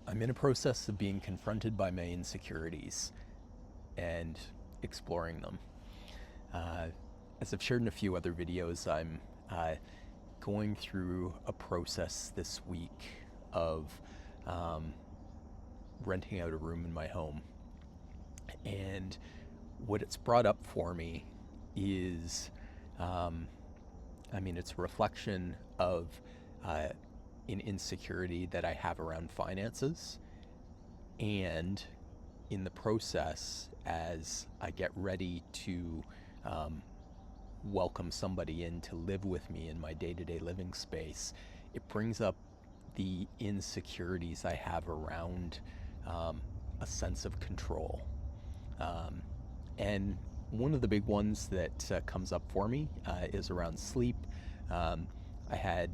I'm in a process of being confronted by my insecurities and exploring them. Uh, as I've shared in a few other videos, I'm going through a process this week of um, renting out a room in my home. And what it's brought up for me is, um, it's a reflection of uh, an insecurity that I have around finances. And in the process, as I get ready to um, welcome somebody in to live with me in my day to day living space, it brings up the insecurities I have around a sense of control. Um, and one of the big ones that comes up for me is around sleep. Um, I had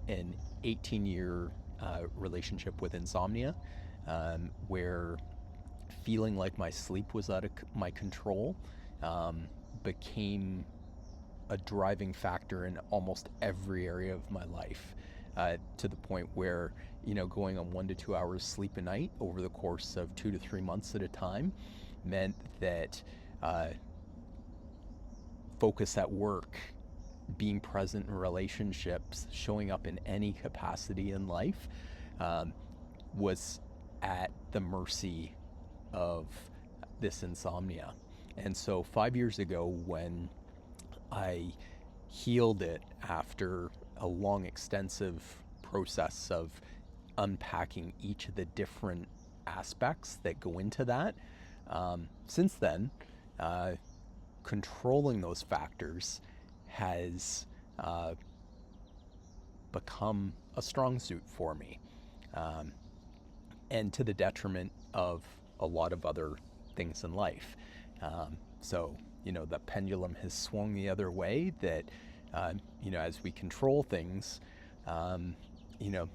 an 18-year relationship with insomnia, where feeling like my sleep was out of my control um, became a driving factor in almost every area of my life, to the point where, going on 1 to 2 hours sleep a night over the course of 2 to 3 months at a time meant that uh, focus at work, being present in relationships, showing up in any capacity in life, um, was at the mercy of this insomnia. And so 5 years ago, when I healed it after a long, extensive process of unpacking each of the different aspects that go into that, since then, uh, controlling those factors has uh, become a strong suit for me, um, and to the detriment of a lot of other things in life. So, the pendulum has swung the other way that, as we control things, um, you know,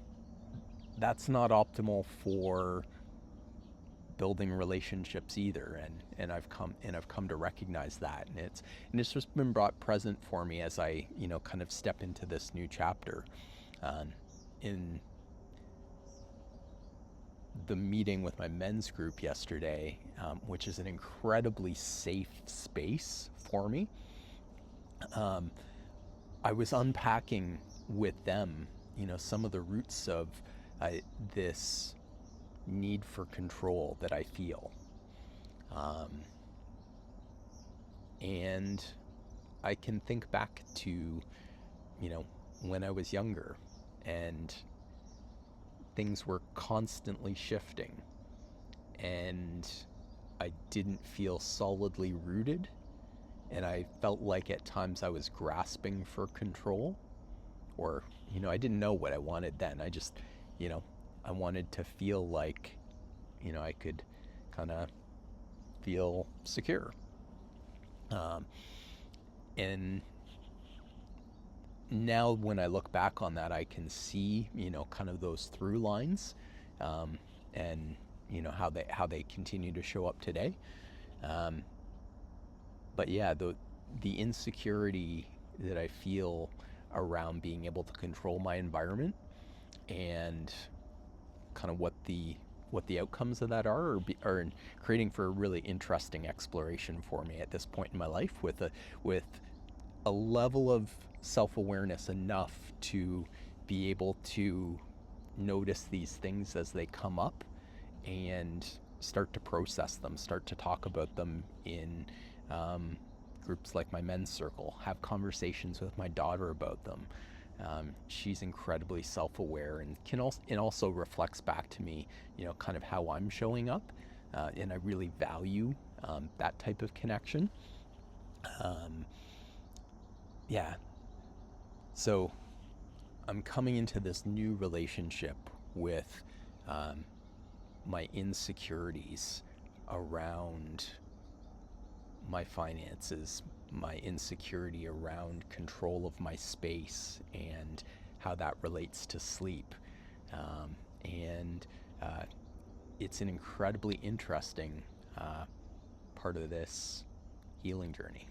that's not optimal for building relationships either, and I've come to recognize that, and it's just been brought present for me as I kind of step into this new chapter. In the meeting with my men's group yesterday, which is an incredibly safe space for me, um, I was unpacking with them, some of the roots of uh, this need for control that I feel. Um, and I can think back to, when I was younger and things were constantly shifting and I didn't feel solidly rooted, and I felt like at times I was grasping for control, or, I didn't know what I wanted then. I just, you know, I wanted to feel like, I could kind of feel secure. Um, and now when I look back on that, I can see, kind of those through lines, and how they continue to show up today. Um, but yeah, the insecurity that I feel around being able to control my environment and kind of what the outcomes of that are creating for a really interesting exploration for me at this point in my life, with a level of self-awareness enough to be able to notice these things as they come up and start to process them, start to talk about them in um, groups like my men's circle, have conversations with my daughter about them. She's incredibly self-aware and also reflects back to me, kind of how I'm showing up, and I really value that type of connection. Um, yeah, so I'm coming into this new relationship with um, my insecurities around my finances, my insecurity around control of my space, and how that relates to sleep. And it's an incredibly interesting part of this healing journey.